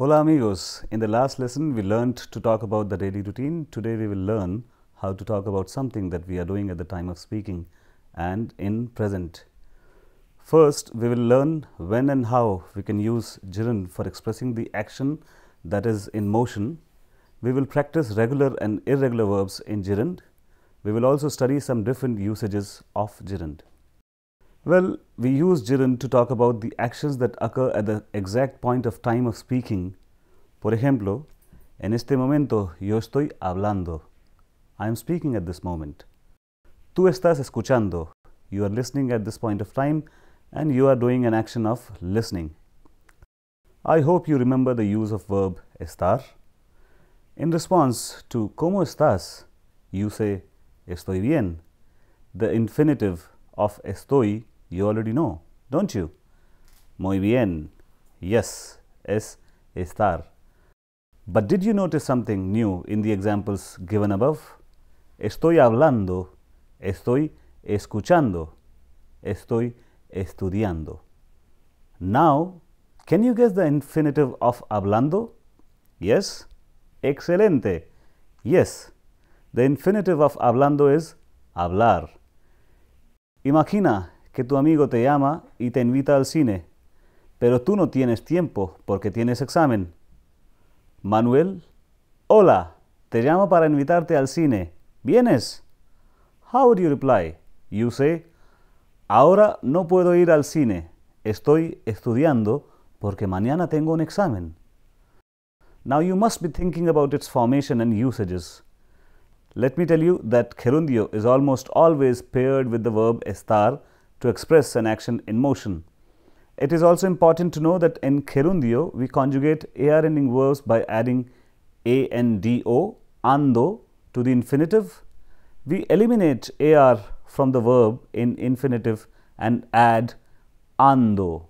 Hola amigos, in the last lesson we learned to talk about the daily routine. Today we will learn how to talk about something that we are doing at the time of speaking and in present. First, we will learn when and how we can use gerund for expressing the action that is in motion. We will practice regular and irregular verbs in gerund. We will also study some different usages of gerund. Well, we use gerund to talk about the actions that occur at the exact point of time of speaking. Por ejemplo, en este momento yo estoy hablando. I am speaking at this moment. Tú estás escuchando. You are listening at this point of time and you are doing an action of listening. I hope you remember the use of verb estar. In response to ¿Cómo estás?, you say estoy bien. The infinitive of estoy you already know, don't you? Muy bien. Yes, es estar. But did you notice something new in the examples given above? Estoy hablando, estoy escuchando, estoy estudiando. Now, can you guess the infinitive of hablando? Yes? Excelente. Yes, the infinitive of hablando is hablar. Imagina que tu amigo te llama y te invita al cine, pero tú no tienes tiempo porque tienes examen. Manuel, hola, te llamo para invitarte al cine. ¿Vienes? How would you reply? You say, ahora no puedo ir al cine. Estoy estudiando porque mañana tengo un examen. Now you must be thinking about its formation and usages. Let me tell you that gerundio is almost always paired with the verb estar to express an action in motion. It is also important to know that in gerundio, we conjugate AR ending verbs by adding ANDO, ando, to the infinitive. We eliminate AR from the verb in infinitive and add ando.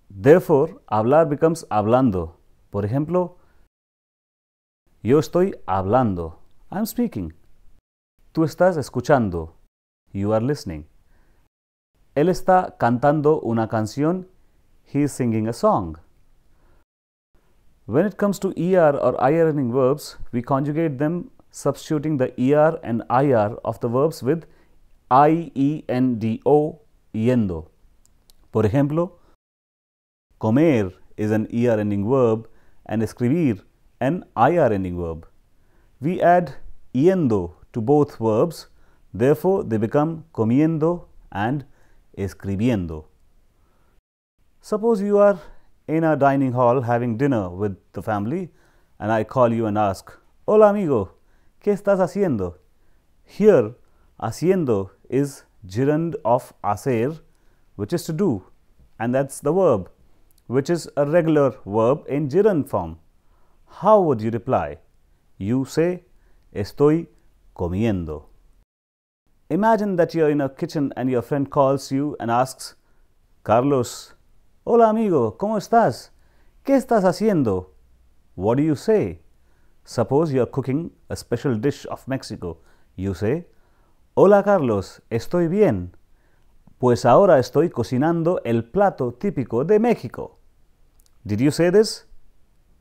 Therefore, hablar becomes hablando. Por ejemplo, yo estoy hablando. I am speaking. Tú estás escuchando. You are listening. Él está cantando una canción. He is singing a song. When it comes to ER or IR ending verbs, we conjugate them substituting the ER and IR of the verbs with IENDO, yendo. Por ejemplo, comer is an ER ending verb and escribir an IR ending verb. We add yendo to both verbs, therefore they become comiendo and escribiendo. Suppose you are in a dining hall having dinner with the family and I call you and ask, hola amigo, ¿qué estás haciendo? Here, haciendo is gerund of hacer, which is to do, and that's the verb, which is a regular verb in gerund form. How would you reply? You say, estoy comiendo. Imagine that you are in a kitchen and your friend calls you and asks, Carlos, hola amigo, ¿cómo estás? ¿Qué estás haciendo? What do you say? Suppose you are cooking a special dish of Mexico. You say, hola Carlos, estoy bien. Pues ahora estoy cocinando el plato típico de México. Did you say this?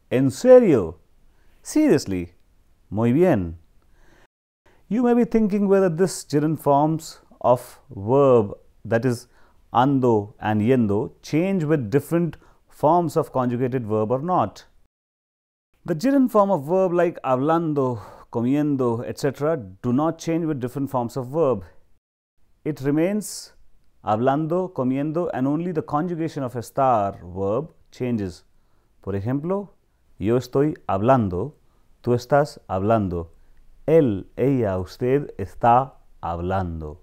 ¿En serio? Seriously? Muy bien. You may be thinking whether this gerund forms of verb, that is ando and yendo, change with different forms of conjugated verb or not. The gerund form of verb like hablando, comiendo, etc. do not change with different forms of verb. It remains hablando, comiendo, and only the conjugation of estar verb changes. Por ejemplo, yo estoy hablando, tú estás hablando. Él, ella, usted está hablando.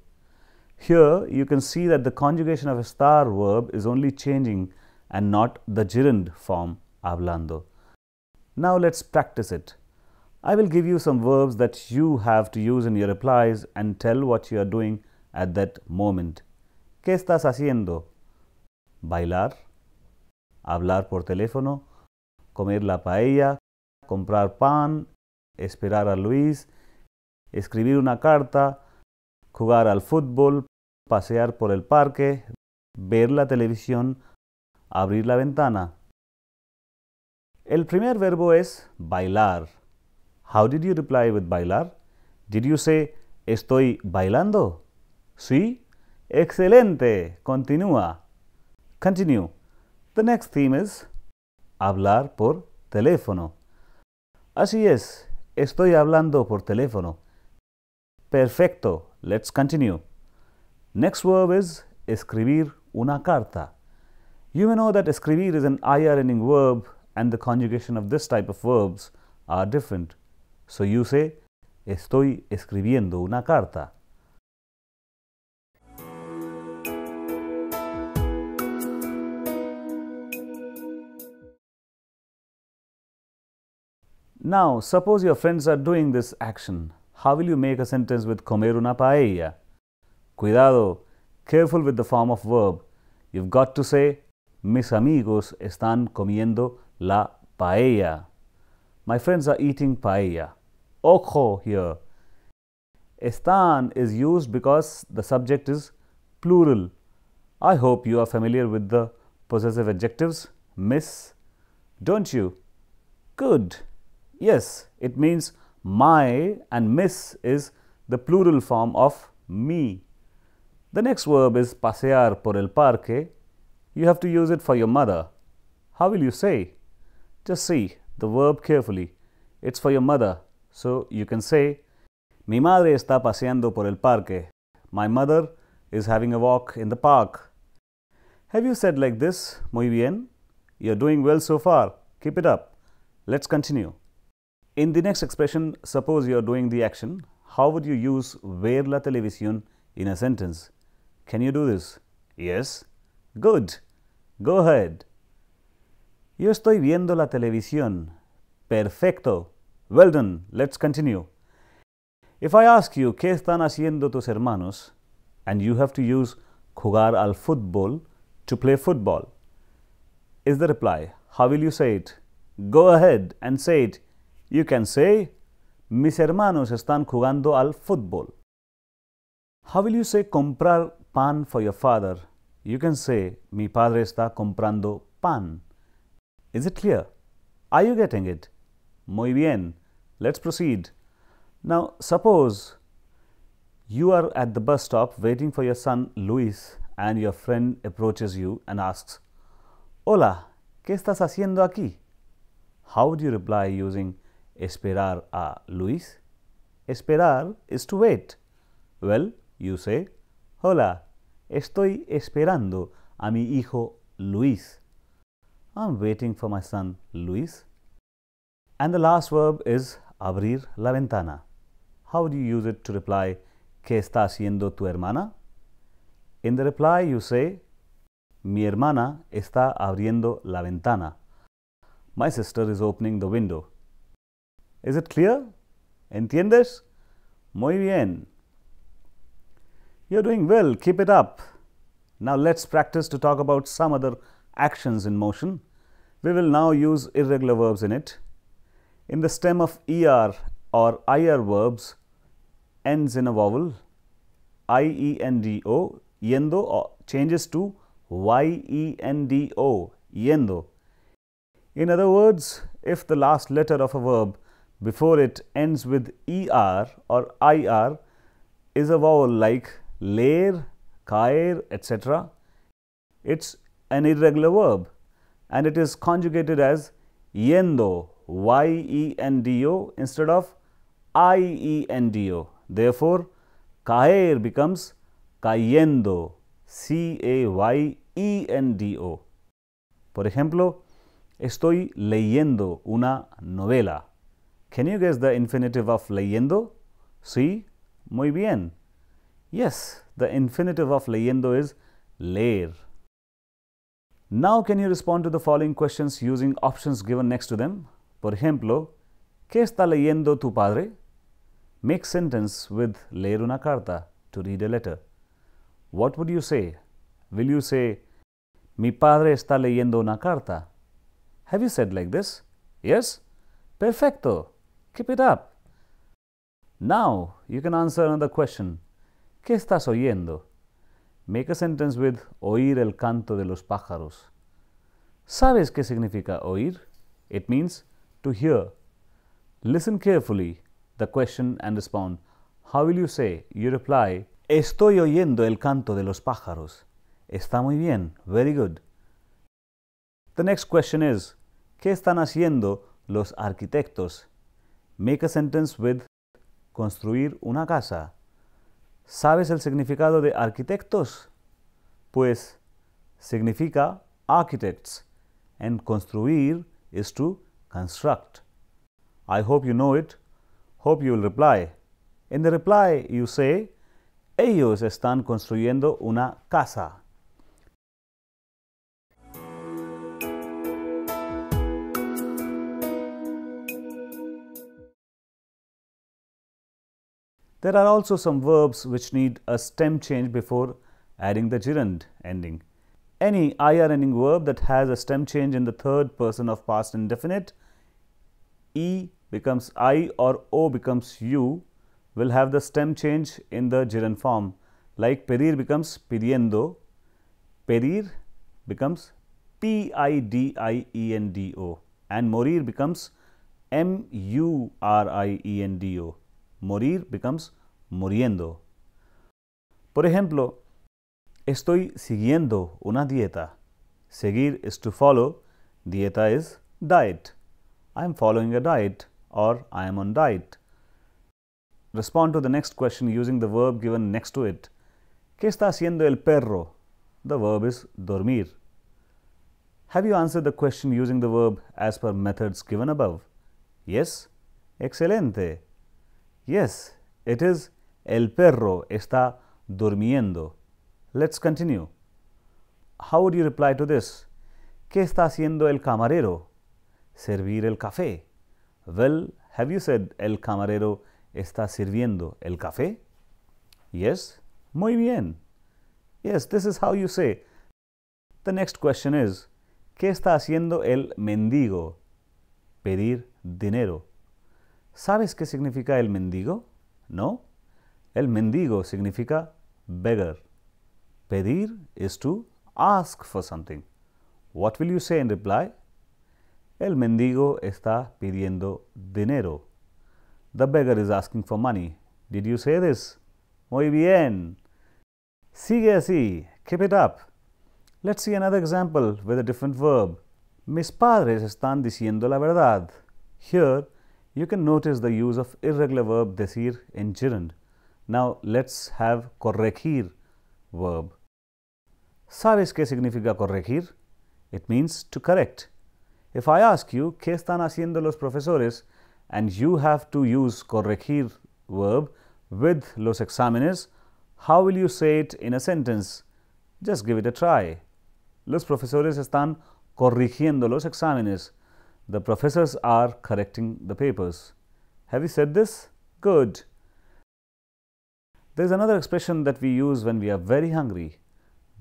Here you can see that the conjugation of a estar verb is only changing and not the gerund form hablando. Now let's practice it. I will give you some verbs that you have to use in your replies and tell what you are doing at that moment. ¿Qué estás haciendo? Bailar, hablar por teléfono, comer la paella, comprar pan, esperar a Luis, escribir una carta, jugar al fútbol, pasear por el parque, ver la televisión, abrir la ventana. El primer verbo es bailar. How did you reply with bailar? Did you say estoy bailando? Sí. Excelente. Continúa. Continue. The next theme is hablar por teléfono. Así es. Estoy hablando por teléfono. Perfecto. Let's continue. Next verb is escribir una carta. You may know that escribir is an IR ending verb and the conjugation of this type of verbs are different. So you say, estoy escribiendo una carta. Now, suppose your friends are doing this action. How will you make a sentence with comer una paella? Cuidado, careful with the form of verb. You've got to say, mis amigos están comiendo la paella. My friends are eating paella. Ojo here. Están is used because the subject is plural. I hope you are familiar with the possessive adjectives miss, don't you? Good. Yes, it means my and miss is the plural form of me. The next verb is pasear por el parque. You have to use it for your mother. How will you say? Just see the verb carefully. It's for your mother. So you can say, mi madre está paseando por el parque. My mother is having a walk in the park. Have you said like this? Muy bien. You're doing well so far. Keep it up. Let's continue. In the next expression, suppose you are doing the action. How would you use ver la televisión in a sentence? Can you do this? Yes. Good. Go ahead. Yo estoy viendo la televisión. Perfecto. Well done. Let's continue. If I ask you, ¿qué están haciendo tus hermanos? And you have to use jugar al fútbol to play football. Is the reply. How will you say it? Go ahead and say it. You can say, mis hermanos están jugando al fútbol. How will you say comprar pan for your father? You can say, mi padre está comprando pan. Is it clear? Are you getting it? Muy bien. Let's proceed. Now, suppose you are at the bus stop waiting for your son Luis and your friend approaches you and asks, Hola, ¿qué estás haciendo aquí? How would you reply using esperar a Luis? Esperar is to wait. Well, you say, Hola, estoy esperando a mi hijo Luis. I'm waiting for my son Luis. And the last verb is abrir la ventana. How do you use it to reply, ¿Qué está haciendo tu hermana? In the reply, you say, Mi hermana está abriendo la ventana. My sister is opening the window. Is it clear? ¿Entiendes? Muy bien. You're doing well. Keep it up. Now let's practice to talk about some other actions in motion. We will now use irregular verbs in it. In the stem of ER or IR verbs ends in a vowel. IENDO, yendo changes to YENDO, yendo. In other words, if the last letter of a verb before it ends with ER or IR is a vowel like leer, caer, etc., it's an irregular verb and it is conjugated as yendo, YENDO instead of IENDO. Therefore, caer becomes cayendo, CAYENDO. Por ejemplo, estoy leyendo una novela. Can you guess the infinitive of leyendo? Sí, muy bien. Yes, the infinitive of leyendo is leer. Now, can you respond to the following questions using options given next to them? Por ejemplo, ¿qué está leyendo tu padre? Make sentence with leer una carta, to read a letter. What would you say? Will you say, Mi padre está leyendo una carta? Have you said like this? Yes? Perfecto. Keep it up. Now, you can answer another question. ¿Qué estás oyendo? Make a sentence with oír el canto de los pájaros. ¿Sabes qué significa oír? It means to hear. Listen carefully the question and respond. How will you say? You reply, Estoy oyendo el canto de los pájaros. Está muy bien. Very good. The next question is, ¿qué están haciendo los arquitectos? Make a sentence with construir una casa. ¿Sabes el significado de arquitectos? Pues significa architects and construir is to construct. I hope you know it. Hope you will reply. In the reply, you say, ellos están construyendo una casa. There are also some verbs which need a stem change before adding the gerund ending. Any IR ending verb that has a stem change in the third person of past indefinite, E becomes I or O becomes U, will have the stem change in the gerund form. Like pedir becomes pidiendo, pedir becomes Pidiendo, and morir becomes Muriendo. Morir becomes muriendo. Por ejemplo, estoy siguiendo una dieta. Seguir is to follow. Dieta is diet. I am following a diet or I am on diet. Respond to the next question using the verb given next to it. ¿Qué está haciendo el perro? The verb is dormir. Have you answered the question using the verb as per methods given above? Yes? Excelente. Yes, it is el perro está durmiendo. Let's continue. How would you reply to this? ¿Qué está haciendo el camarero? Servir el café. Well, have you said el camarero está sirviendo el café? Yes? Muy bien. Yes, this is how you say. The next question is, ¿qué está haciendo el mendigo? Pedir dinero. ¿Sabes qué significa el mendigo? No. El mendigo significa beggar. Pedir is to ask for something. What will you say in reply? El mendigo está pidiendo dinero. The beggar is asking for money. Did you say this? Muy bien. Sigue así. Keep it up. Let's see another example with a different verb. Mis padres están diciendo la verdad. Here, you can notice the use of irregular verb decir in gerund. Now, let's have corregir verb. ¿Sabes qué significa corregir? It means to correct. If I ask you, ¿qué están haciendo los profesores? And you have to use corregir verb with los exámenes, how will you say it in a sentence? Just give it a try. Los profesores están corrigiendo los exámenes. The professors are correcting the papers. Have you said this? Good. There is another expression that we use when we are very hungry.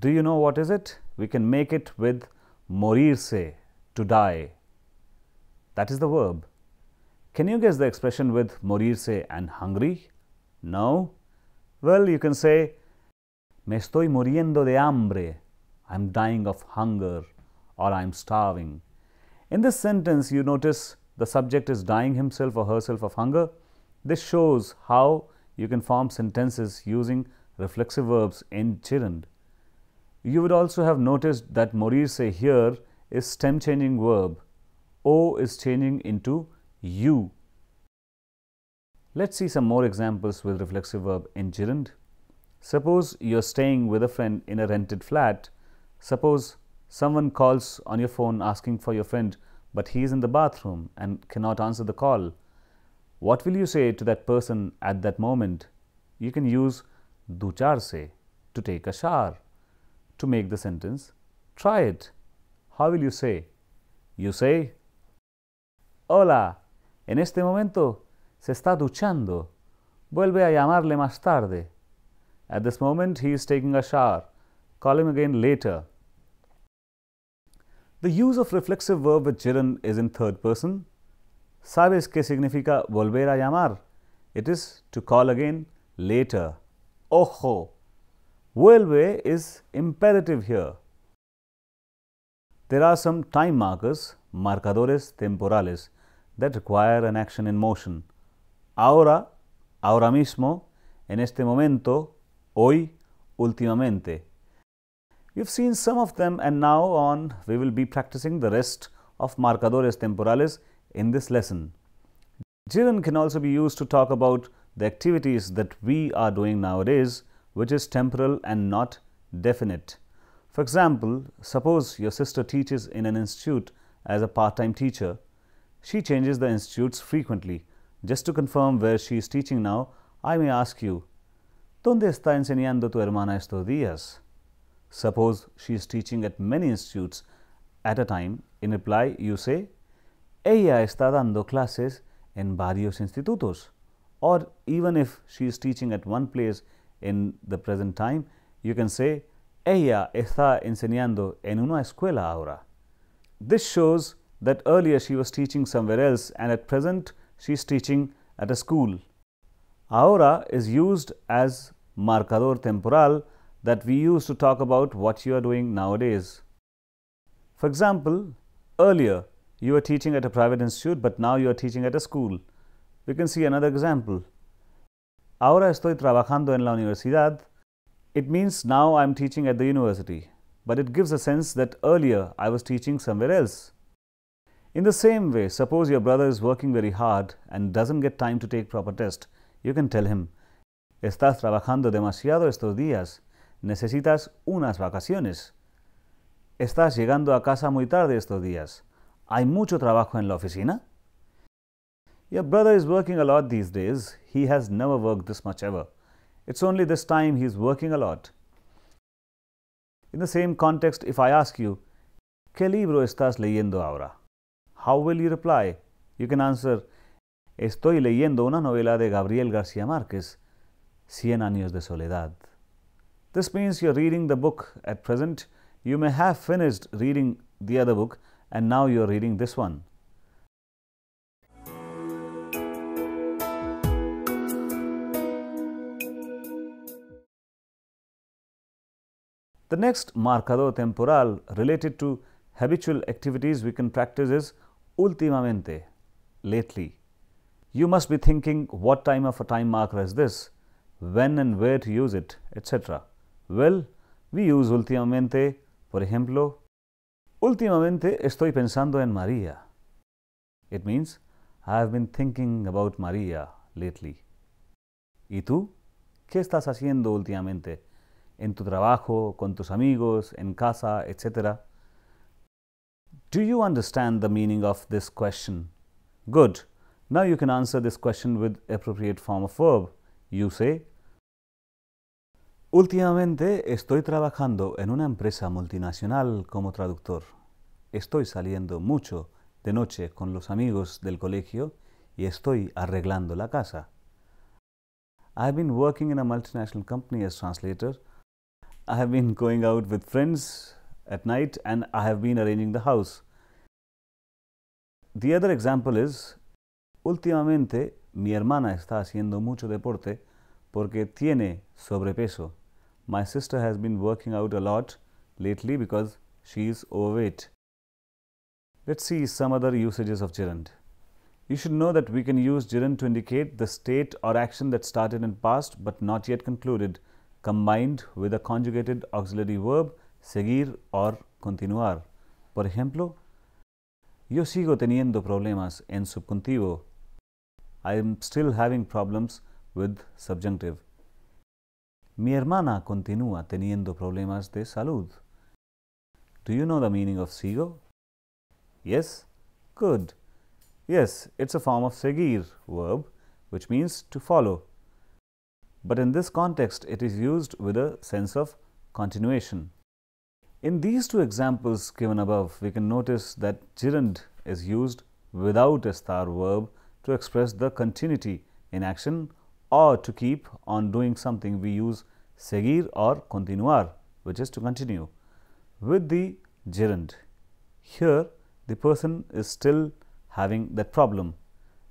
Do you know what is it? We can make it with morirse, to die. That is the verb. Can you guess the expression with morirse and hungry? No? Well, you can say, me estoy muriendo de hambre. I'm dying of hunger or I'm starving. In this sentence, you notice the subject is dying himself or herself of hunger. This shows how you can form sentences using reflexive verbs in gerund. You would also have noticed that morirse here is stem changing verb. O is changing into U. Let's see some more examples with reflexive verb in gerund. Suppose you're staying with a friend in a rented flat. Suppose someone calls on your phone asking for your friend, but he is in the bathroom and cannot answer the call. What will you say to that person at that moment? You can use ducharse, to take a shower. To make the sentence, try it. How will you say? You say, Hola, en este momento se está duchando. Vuelve a llamarle más tarde. At this moment, he is taking a shower. Call him again later. The use of reflexive verb with gerund is in third person. ¿Sabes qué significa volver a llamar? It is to call again later. Ojo. Vuelve is imperative here. There are some time markers, marcadores temporales, that require an action in motion. Ahora, ahora mismo, en este momento, hoy, últimamente. We've seen some of them, and now on we will be practicing the rest of marcadores temporales in this lesson. Gerund can also be used to talk about the activities that we are doing nowadays, which is temporal and not definite. For example, suppose your sister teaches in an institute as a part-time teacher. She changes the institutes frequently. Just to confirm where she is teaching now, I may ask you, ¿Dónde está enseñando tu hermana estos días? Suppose she is teaching at many institutes at a time. In reply, you say, Ella está dando clases en varios institutos. Or even if she is teaching at one place in the present time, you can say, Ella está enseñando en una escuela ahora. This shows that earlier she was teaching somewhere else and at present she is teaching at a school. Ahora is used as marcador temporal that we use to talk about what you are doing nowadays. For example, earlier you were teaching at a private institute, but now you are teaching at a school. We can see another example. Ahora estoy trabajando en la universidad. It means now I am teaching at the university, but it gives a sense that earlier I was teaching somewhere else. In the same way, suppose your brother is working very hard and doesn't get time to take proper test. You can tell him, Estás trabajando demasiado estos días. Necesitas unas vacaciones. Estás llegando a casa muy tarde estos días. ¿Hay mucho trabajo en la oficina? Your brother is working a lot these days. He has never worked this much ever. It's only this time he is working a lot. In the same context, if I ask you, ¿Qué libro estás leyendo ahora? How will you reply? You can answer, Estoy leyendo una novela de Gabriel García Márquez, Cien años de soledad. This means you're reading the book at present. You may have finished reading the other book and now you're reading this one. The next marcador temporal related to habitual activities we can practice is últimamente, lately. You must be thinking what time of a time marker is this, when and where to use it, etc. Well, we use últimamente. Por ejemplo, últimamente estoy pensando en María. It means I have been thinking about Maria lately. ¿Y tú? ¿Qué estás haciendo últimamente? En tu trabajo, con tus amigos, en casa, etc. Do you understand the meaning of this question? Good. Now you can answer this question with appropriate form of verb. You say, Últimamente estoy trabajando en una empresa multinacional como traductor. Estoy saliendo mucho de noche con los amigos del colegio y estoy arreglando la casa. I have been working in a multinational company as translator. I have been going out with friends at night and I have been arranging the house. The other example is, últimamente mi hermana está haciendo mucho deporte porque tiene sobrepeso. My sister has been working out a lot lately because she is overweight. Let's see some other usages of gerund. You should know that we can use gerund to indicate the state or action that started in past but not yet concluded, combined with a conjugated auxiliary verb, seguir or continuar. Por ejemplo, yo sigo teniendo problemas en subjuntivo. I am still having problems with subjunctive. Mi hermana continúa teniendo problemas de salud. Do you know the meaning of sigo? Yes? Good. Yes, it's a form of seguir verb, which means to follow. But in this context, it is used with a sense of continuation. In these two examples given above, we can notice that gerund is used without a star verb to express the continuity in action, or to keep on doing something we use seguir or continuar, which is to continue, with the gerund. Here the person is still having that problem.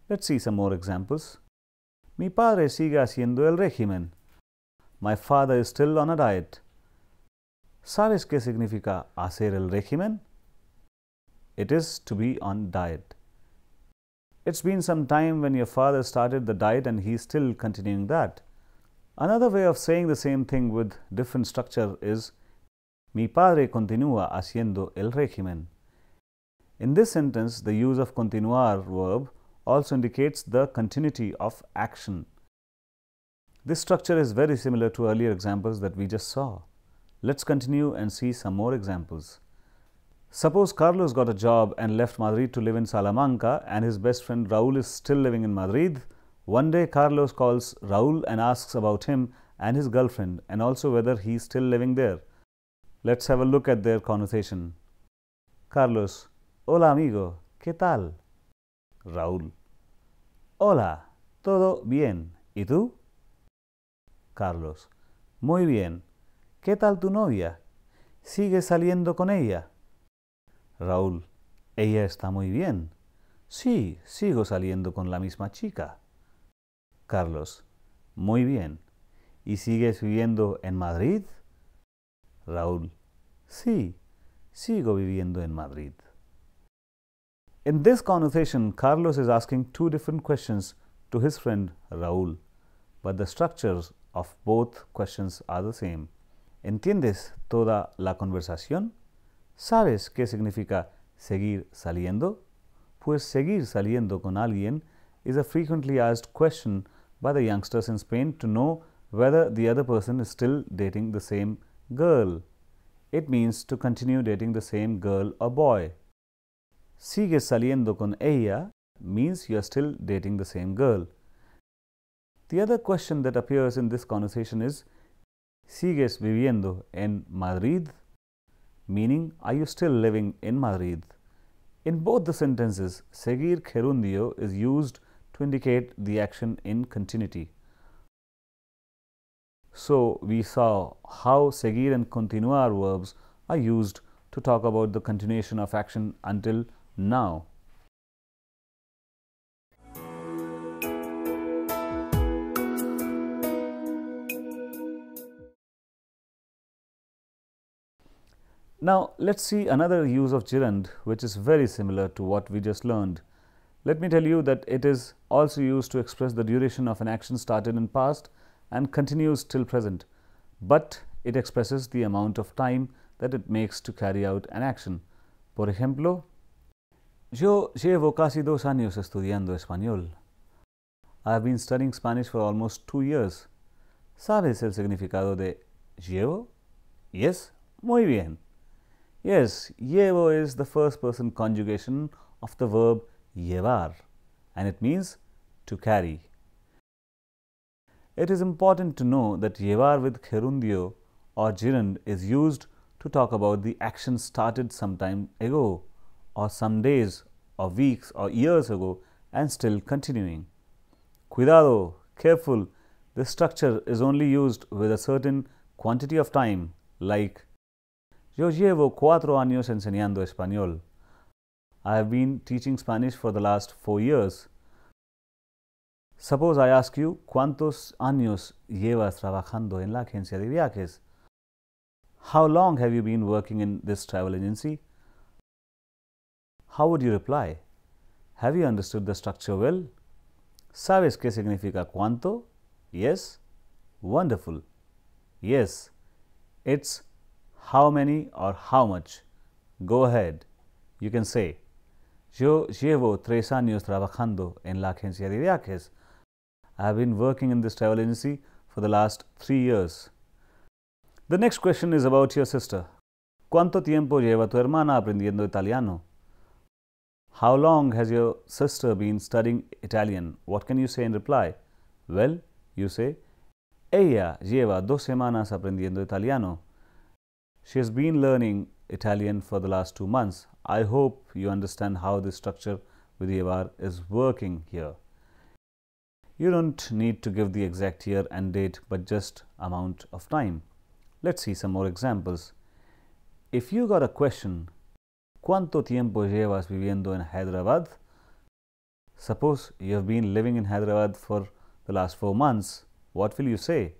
Let's see some more examples. Mi padre sigue haciendo el régimen. My father is still on a diet. ¿Sabes qué significa hacer el régimen? It is to be on diet. It's been some time when your father started the diet and he's still continuing that. Another way of saying the same thing with different structure is Mi padre continúa haciendo el régimen. In this sentence, the use of continuar verb also indicates the continuity of action. This structure is very similar to earlier examples that we just saw. Let's continue and see some more examples. Suppose Carlos got a job and left Madrid to live in Salamanca, and his best friend Raúl is still living in Madrid. One day, Carlos calls Raúl and asks about him and his girlfriend, and also whether he is still living there. Let's have a look at their conversation. Carlos: Hola amigo, ¿qué tal? Raúl: Hola, todo bien. ¿Y tú? Carlos: Muy bien. ¿Qué tal tu novia? ¿Sigues saliendo con ella? Raúl: Ella está muy bien. Sí, sigo saliendo con la misma chica. Carlos: Muy bien. ¿Y sigues viviendo en Madrid? Raúl: Sí, sigo viviendo en Madrid. In this conversation, Carlos is asking two different questions to his friend Raúl, but the structures of both questions are the same. ¿Entiendes toda la conversación? ¿Sabes qué significa seguir saliendo? Pues seguir saliendo con alguien is a frequently asked question by the youngsters in Spain to know whether the other person is still dating the same girl. It means to continue dating the same girl or boy. Sigues saliendo con ella means you are still dating the same girl. The other question that appears in this conversation is ¿Sigues viviendo en Madrid? Meaning, are you still living in Madrid? In both the sentences, seguir gerundio is used to indicate the action in continuity. So, we saw how seguir and continuar verbs are used to talk about the continuation of action until now. Now, let's see another use of gerund which is very similar to what we just learned. Let me tell you that it is also used to express the duration of an action started in past and continues till present, but it expresses the amount of time that it makes to carry out an action. Por ejemplo, yo llevo casi 2 años estudiando español. I have been studying Spanish for almost 2 years. ¿Sabes el significado de llevo? Yes, muy bien. Yes, llevo is the first person conjugation of the verb llevar, and it means to carry. It is important to know that llevar with gerundio or gerund is used to talk about the action started some time ago, or some days, or weeks, or years ago, and still continuing. Cuidado, careful, this structure is only used with a certain quantity of time, like Yo llevo 4 años enseñando español. I have been teaching Spanish for the last 4 years. Suppose I ask you, ¿cuántos años llevas trabajando en la agencia de viajes? How long have you been working in this travel agency? How would you reply? Have you understood the structure well? ¿Sabes qué significa cuánto? Yes? Wonderful. Yes. It's how many or how much. Go ahead. You can say, Yo llevo 3 años trabajando en la agencia de viajes. I have been working in this travel agency for the last 3 years. The next question is about your sister. ¿Cuánto tiempo lleva tu hermana aprendiendo italiano? How long has your sister been studying Italian? What can you say in reply? Well, you say, Ella lleva 2 semanas aprendiendo italiano. She has been learning Italian for the last 2 months. I hope you understand how this structure with llevar is working here. You don't need to give the exact year and date, but just amount of time. Let's see some more examples. If you got a question, ¿Cuánto tiempo llevas viviendo en Hyderabad? Suppose you have been living in Hyderabad for the last 4 months. What will you say?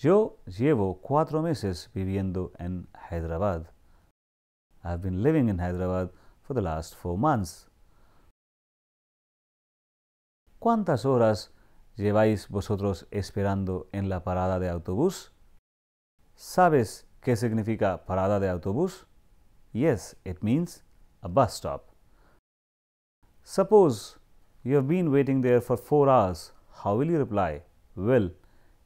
Yo llevo 4 meses viviendo en Hyderabad. I have been living in Hyderabad for the last 4 months. ¿Cuántas horas lleváis vosotros esperando en la parada de autobús? ¿Sabes qué significa parada de autobús? Yes, it means a bus stop. Suppose you have been waiting there for 4 hours. How will you reply? Well,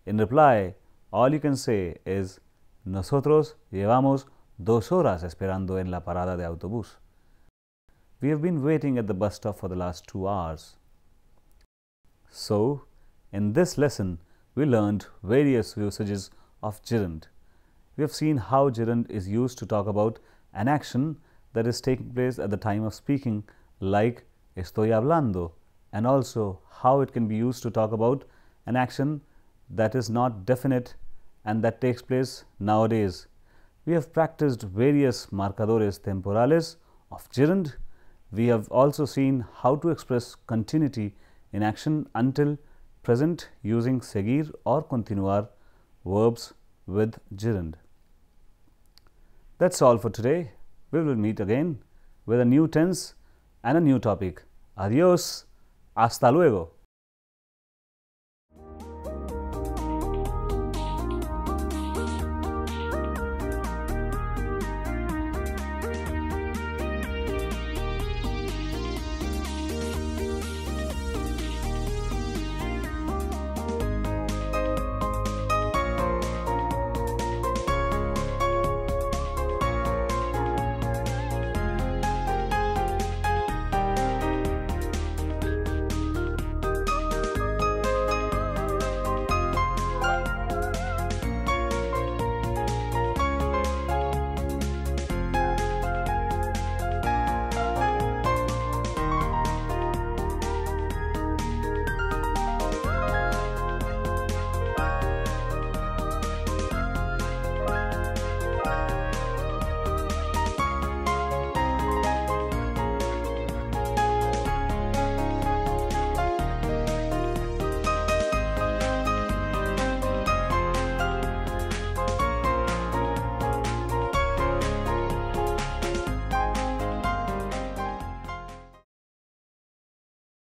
in reply, all you can say is, nosotros llevamos 2 horas esperando en la parada de autobús. We have been waiting at the bus stop for the last 2 hours. So, in this lesson, we learned various usages of gerund. We have seen how gerund is used to talk about an action that is taking place at the time of speaking, like estoy hablando, and also how it can be used to talk about an action that is not definite and that takes place nowadays. We have practiced various marcadores temporales of gerund. We have also seen how to express continuity in action until present using seguir or continuar verbs with gerund. That's all for today. We will meet again with a new tense and a new topic. Adiós. Hasta luego.